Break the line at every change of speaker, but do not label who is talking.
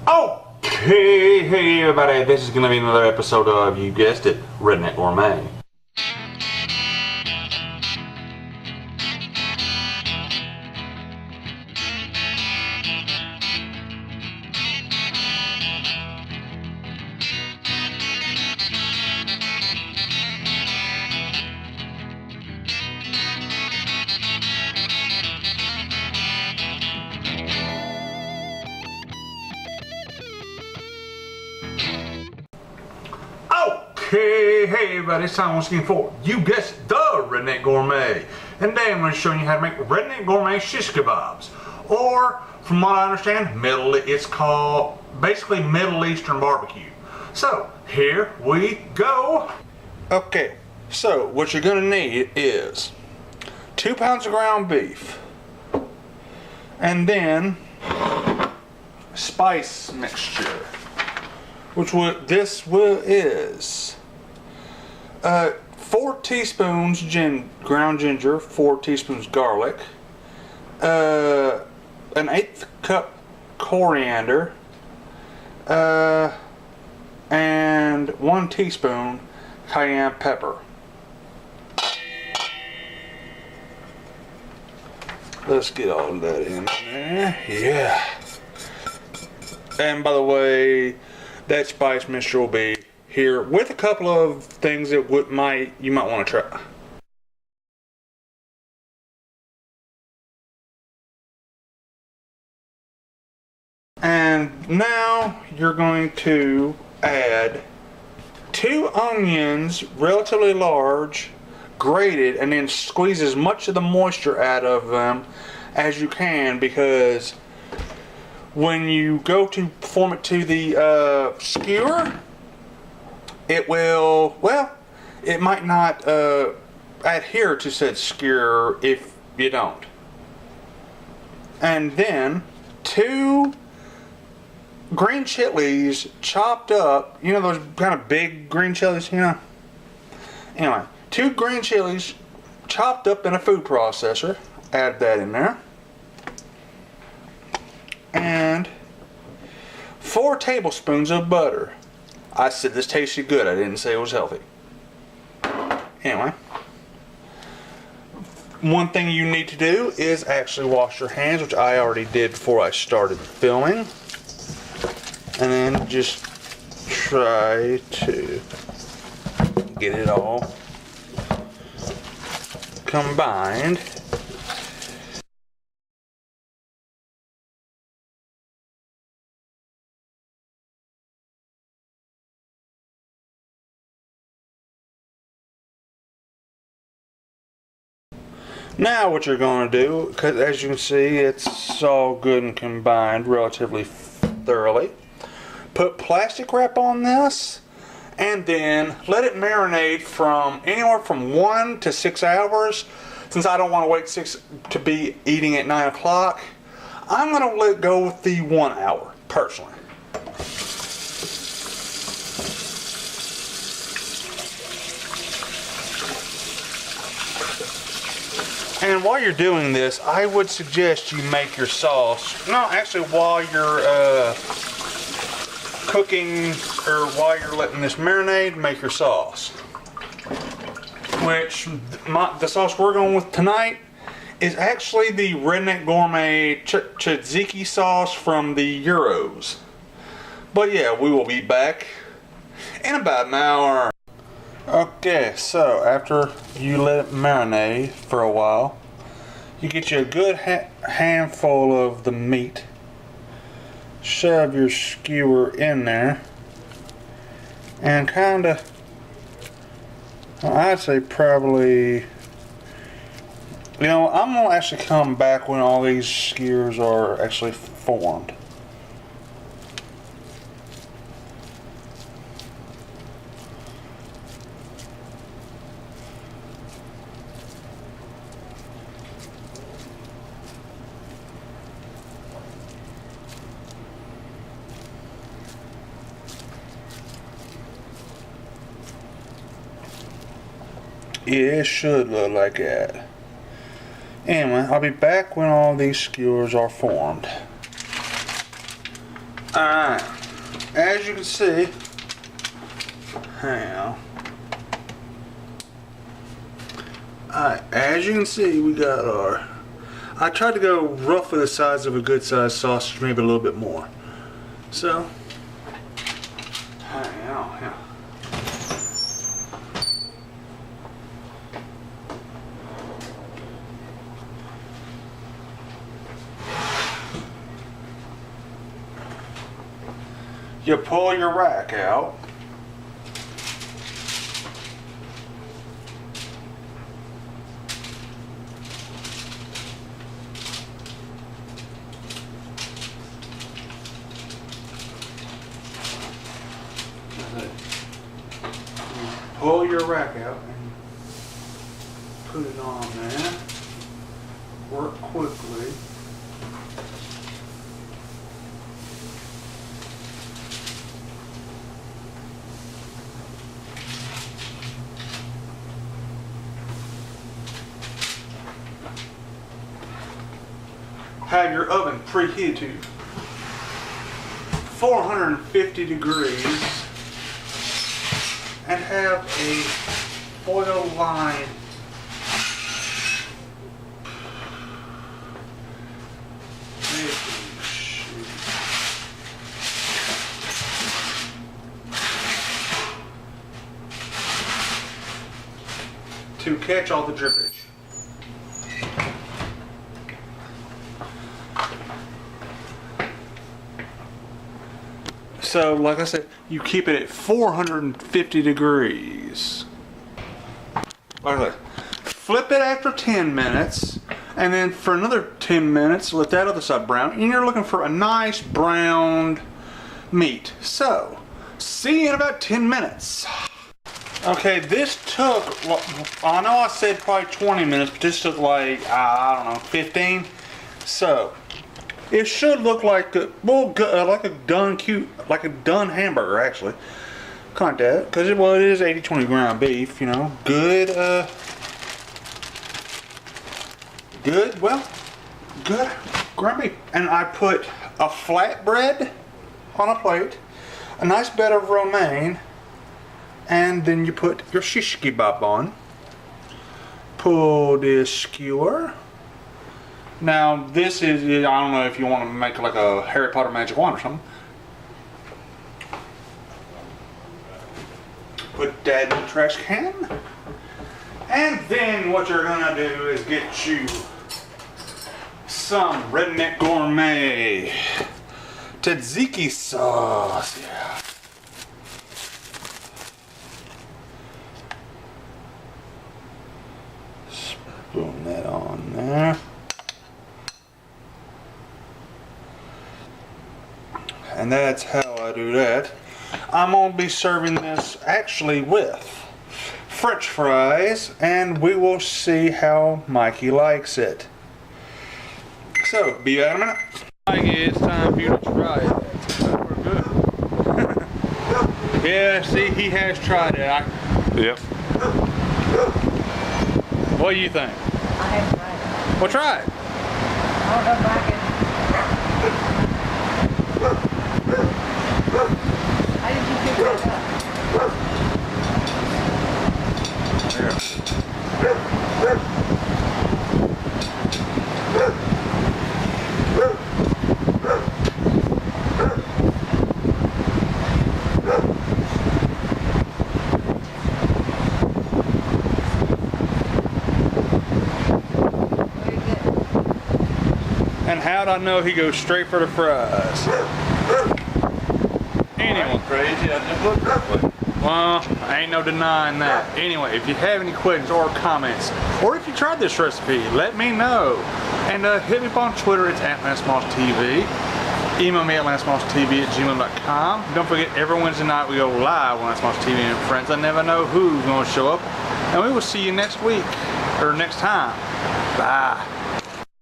Okay, hey everybody, this is going to be another episode of, you guessed it, Redneck Gourmet. Okay, hey everybody, it's time once again for, you guessed it, the Redneck Gourmet. And today I'm going to show you how to make Redneck Gourmet shish kebabs. Or, from what I understand, it's called basically Middle Eastern barbecue. So, here we go. Okay, so what you're going to need is 2 pounds of ground beef. And then, spice mixture. This is 4 teaspoons ground ginger, 4 teaspoons garlic, an 1/8 cup coriander, and 1 teaspoon cayenne pepper. Let's get all of that in there. Yeah. And by the way, that spice mixture will be here with a couple of things that you might want to try. And now you're going to add 2 onions, relatively large, grated, and then squeeze as much of the moisture out of them as you can, because when you go to form it to the skewer, it will, it might not adhere to said skewer if you don't. And then 2 green chilies chopped up, you know those kind of big green chilies, you know? Anyway, 2 green chilies chopped up in a food processor, add that in there. And 4 tablespoons of butter. I said this tasted good, I didn't say it was healthy. Anyway, one thing you need to do is actually wash your hands, which I already did before I started filming. And then just try to get it all combined. Now what you're going to do, because as you can see it's all good and combined relatively thoroughly, put plastic wrap on this and then let it marinate from anywhere from 1 to 6 hours. Since I don't want to wait to be eating at 9 o'clock, I'm going to let go with the 1 hour personally. And while you're doing this, I would suggest you make your sauce. No, actually, while you're cooking, or while you're letting this marinate, make your sauce. Which, the sauce we're going with tonight is actually the Redneck Gourmet tedziki sauce from the Euros. But yeah, we will be back in about an hour. Okay, so after you let it marinate for a while, you get you a good handful of the meat. Shove your skewer in there and kind of, I'd say probably, you know, I'm going to actually come back when all these skewers are actually formed. It should look like that. Anyway, I'll be back when all these skewers are formed. Alright, as you can see, hang on. Alright, as you can see, we got our, I tried to go roughly the size of a good sized sausage, maybe a little bit more. So, hang on, yeah. You pull your rack out. Pull your rack out and put it on there. Work quickly. Have your oven preheated to 450 degrees and have a foil line to catch all the drippage. So, like I said, you keep it at 450 degrees. Like that. Flip it after 10 minutes, and then for another 10 minutes, let that other side brown, and you're looking for a nice browned meat. So, see you in about 10 minutes. Okay, this took, well, I know I said probably 20 minutes, but this took like, I don't know, 15. So, it should look like a, well, like a done hamburger actually, kind of that, because it is 80-20 ground beef, you know, good ground beef. And I put a flatbread on a plate, a nice bed of romaine, and then you put your shish kebab on. Pull this skewer. Now this is, I don't know if you want to make like a Harry Potter magic wand or something. Put that in the trash can. And then what you're gonna do is get you some redneck gourmet tedziki sauce. Yeah. Spoon that on there. And that's how I do that. I'm going to be serving this actually with French fries, and we will see how Mikey likes it. So, be back in a minute. Mikey, it's time for you to try it. We're good. Yeah, see, he has tried it. Yep. What do you think?
I haven't tried it.
Well, try it.
I don't know if I can. How did you pick that up? Very good.
And how'd I know he goes straight for the fries? Anyway.
Crazy, I just looked that way.
Well, ain't no denying that. Anyway, if you have any questions or comments, or if you tried this recipe, let me know. And hit me up on Twitter, it's @LanceMossTV. Email me at lancemosstv@gmail.com. Don't forget, every Wednesday night we go live on Lance Moss TV and Friends. I never know who's going to show up. And we will see you next week, or next time. Bye.